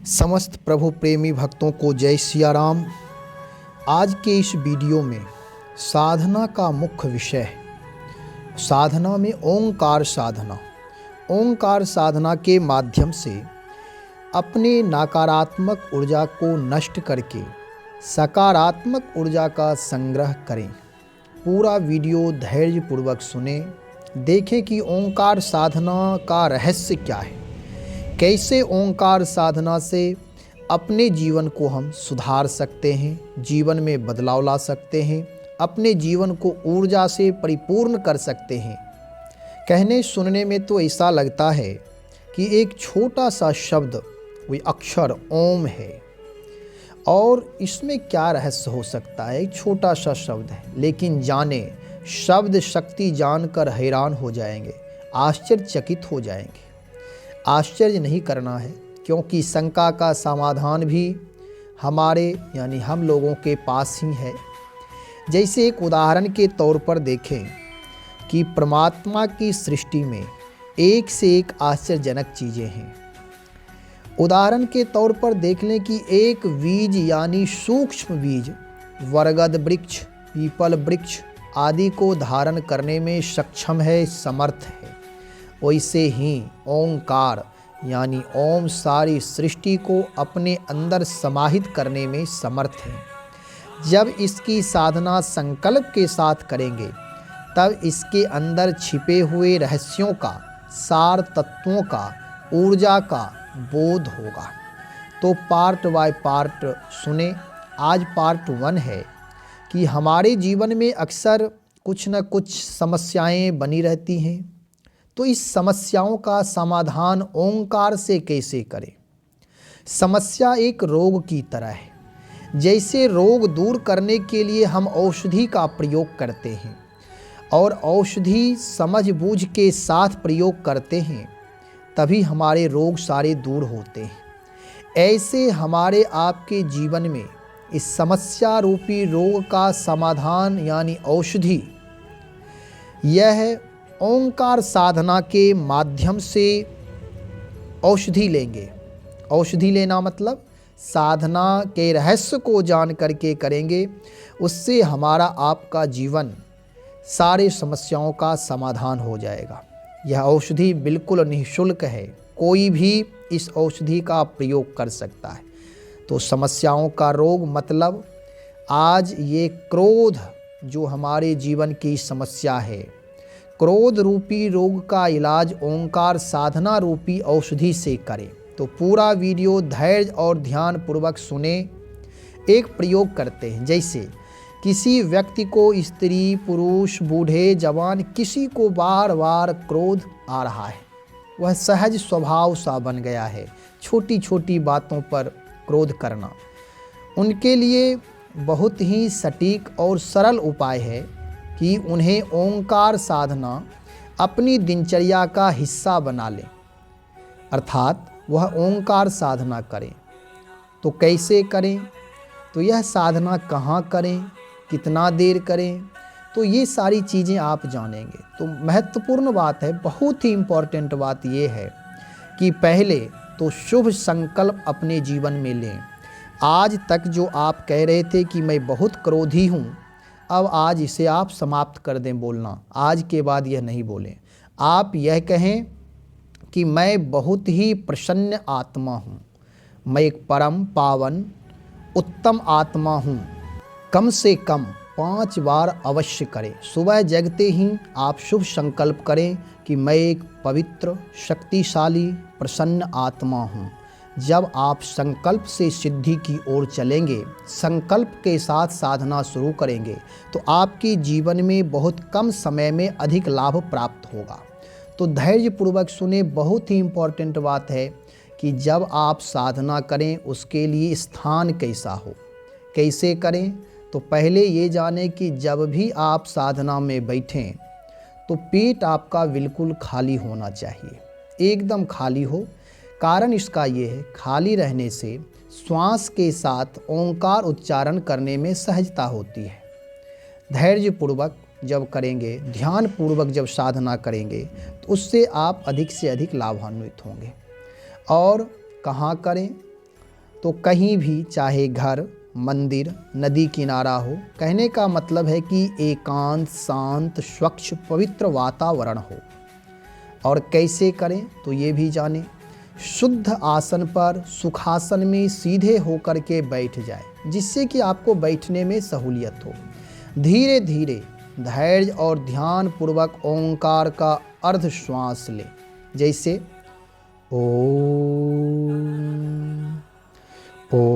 समस्त प्रभु प्रेमी भक्तों को जय सिया राम। आज के इस वीडियो में साधना का मुख्य विषय है। साधना में ओंकार साधना। ओंकार साधना के माध्यम से अपने नकारात्मक ऊर्जा को नष्ट करके सकारात्मक ऊर्जा का संग्रह करें। पूरा वीडियो धैर्यपूर्वक सुने, देखें कि ओंकार साधना का रहस्य क्या है, कैसे ओंकार साधना से अपने जीवन को हम सुधार सकते हैं, जीवन में बदलाव ला सकते हैं, अपने जीवन को ऊर्जा से परिपूर्ण कर सकते हैं। कहने सुनने में तो ऐसा लगता है कि एक छोटा सा शब्द, वही अक्षर ओम है, और इसमें क्या रहस्य हो सकता है। एक छोटा सा शब्द है, लेकिन जाने शब्द शक्ति जानकर हैरान हो जाएंगे, आश्चर्यचकित हो जाएंगे। आश्चर्य नहीं करना है, क्योंकि शंका का समाधान भी हमारे यानी हम लोगों के पास ही है। जैसे एक उदाहरण के तौर पर देखें कि परमात्मा की सृष्टि में एक से एक आश्चर्यजनक चीज़ें हैं। उदाहरण के तौर पर देख लें कि एक बीज यानी सूक्ष्म बीज बरगद वृक्ष, पीपल वृक्ष आदि को धारण करने में सक्षम है, समर्थ है। वैसे ही ओंकार यानी ओम सारी सृष्टि को अपने अंदर समाहित करने में समर्थ है। जब इसकी साधना संकल्प के साथ करेंगे, तब इसके अंदर छिपे हुए रहस्यों का, सार तत्वों का, ऊर्जा का बोध होगा। तो पार्ट बाय पार्ट सुने। आज पार्ट 1 है कि हमारे जीवन में अक्सर कुछ न कुछ समस्याएं बनी रहती हैं, तो इस समस्याओं का समाधान ओंकार से कैसे करें। समस्या एक रोग की तरह है। जैसे रोग दूर करने के लिए हम औषधि का प्रयोग करते हैं और औषधि समझबूझ के साथ प्रयोग करते हैं, तभी हमारे रोग सारे दूर होते हैं। ऐसे हमारे आपके जीवन में इस समस्या रूपी रोग का समाधान यानी औषधि, यह है ओंकार साधना के माध्यम से औषधि लेंगे। औषधि लेना मतलब साधना के रहस्य को जान करके करेंगे, उससे हमारा आपका जीवन सारे समस्याओं का समाधान हो जाएगा। यह औषधि बिल्कुल निःशुल्क है, कोई भी इस औषधि का प्रयोग कर सकता है। तो समस्याओं का रोग मतलब आज ये क्रोध जो हमारे जीवन की समस्या है, क्रोध रूपी रोग का इलाज ओंकार साधना रूपी औषधि से करें। तो पूरा वीडियो धैर्य और ध्यान पूर्वक सुने। एक प्रयोग करते हैं, जैसे किसी व्यक्ति को, स्त्री पुरुष बूढ़े जवान, किसी को बार बार क्रोध आ रहा है, वह सहज स्वभाव सा बन गया है, छोटी छोटी बातों पर क्रोध करना। उनके लिए बहुत ही सटीक और सरल उपाय है कि उन्हें ओंकार साधना अपनी दिनचर्या का हिस्सा बना लें, अर्थात वह ओंकार साधना करें। तो कैसे करें, तो यह साधना कहाँ करें, कितना देर करें, तो ये सारी चीज़ें आप जानेंगे। तो महत्वपूर्ण बात है, बहुत ही इम्पोर्टेंट बात ये है कि पहले तो शुभ संकल्प अपने जीवन में लें। आज तक जो आप कह रहे थे कि मैं बहुत क्रोधी हूँ, अब आज इसे आप समाप्त कर दें बोलना। आज के बाद यह नहीं बोलें। आप यह कहें कि मैं बहुत ही प्रसन्न आत्मा हूँ, मैं एक परम पावन उत्तम आत्मा हूँ। कम से कम 5 बार अवश्य करें। सुबह जगते ही आप शुभ संकल्प करें कि मैं एक पवित्र, शक्तिशाली, प्रसन्न आत्मा हूँ। जब आप संकल्प से सिद्धि की ओर चलेंगे, संकल्प के साथ साधना शुरू करेंगे, तो आपके जीवन में बहुत कम समय में अधिक लाभ प्राप्त होगा। तो धैर्यपूर्वक सुने। बहुत ही इम्पोर्टेंट बात है कि जब आप साधना करें, उसके लिए स्थान कैसा हो, कैसे करें। तो पहले ये जानें कि जब भी आप साधना में बैठें, तो पेट आपका बिल्कुल खाली होना चाहिए, एकदम खाली हो। कारण इसका ये है, खाली रहने से श्वास के साथ ओंकार उच्चारण करने में सहजता होती है। धैर्यपूर्वक जब करेंगे, ध्यानपूर्वक जब साधना करेंगे, तो उससे आप अधिक से अधिक लाभान्वित होंगे। और कहाँ करें, तो कहीं भी, चाहे घर, मंदिर, नदी किनारा हो, कहने का मतलब है कि एकांत, शांत, स्वच्छ, पवित्र वातावरण हो। और कैसे करें तो ये भी जानें। शुद्ध आसन पर, सुखासन में सीधे होकर के बैठ जाए, जिससे कि आपको बैठने में सहूलियत हो। धीरे धीरे धैर्य और ध्यान पूर्वक ओंकार का अर्ध श्वास लें, जैसे ओम ओम।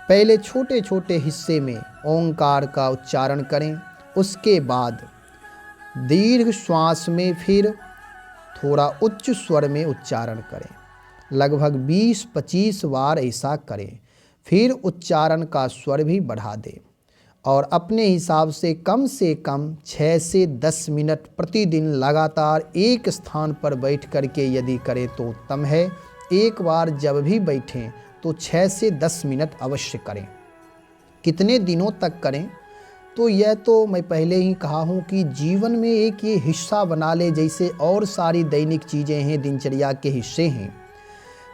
पहले छोटे छोटे हिस्से में ओंकार का उच्चारण करें, उसके बाद दीर्घ श्वास में फिर थोड़ा उच्च स्वर में उच्चारण करें। लगभग 20-25 बार ऐसा करें। फिर उच्चारण का स्वर भी बढ़ा दें और अपने हिसाब से कम 6 से 10 मिनट प्रतिदिन लगातार एक स्थान पर बैठ कर के यदि करें तो उत्तम है। एक बार जब भी बैठें तो 6 से 10 मिनट अवश्य करें। कितने दिनों तक करें तो यह तो मैं पहले ही कहा हूँ कि जीवन में एक ये हिस्सा बना ले, जैसे और सारी दैनिक चीज़ें हैं, दिनचर्या के हिस्से हैं।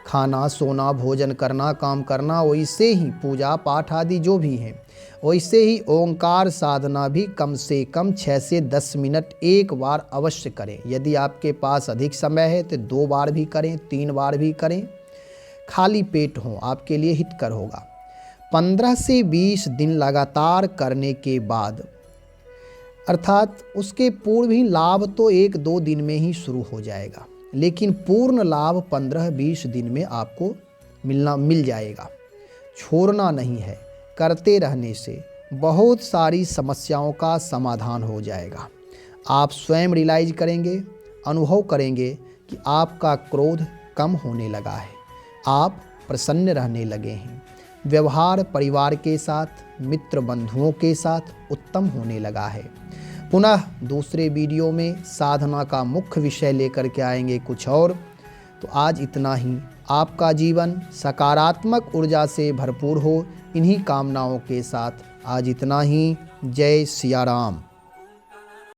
खाना, सोना, भोजन करना, काम करना, वैसे ही पूजा पाठ आदि जो भी हैं, वैसे ही ओंकार साधना भी कम से कम 6 से 10 मिनट एक बार अवश्य करें। यदि आपके पास अधिक समय है तो 2 बार भी करें, 3 बार भी करें। खाली पेट हो, आपके लिए हितकर होगा। 15 से 20 दिन लगातार करने के बाद, अर्थात उसके पूर्व ही लाभ तो 1-2 दिन में ही शुरू हो जाएगा, लेकिन पूर्ण लाभ 15-20 दिन में आपको मिल जाएगा। छोड़ना नहीं है, करते रहने से बहुत सारी समस्याओं का समाधान हो जाएगा। आप स्वयं रियलाइज करेंगे, अनुभव करेंगे कि आपका क्रोध कम होने लगा है, आप प्रसन्न रहने लगे हैं, व्यवहार परिवार के साथ, मित्र बंधुओं के साथ उत्तम होने लगा है। पुनः दूसरे वीडियो में साधना का मुख्य विषय लेकर के आएंगे कुछ और। तो आज इतना ही। आपका जीवन सकारात्मक ऊर्जा से भरपूर हो, इन्हीं कामनाओं के साथ आज इतना ही। जय सिया राम।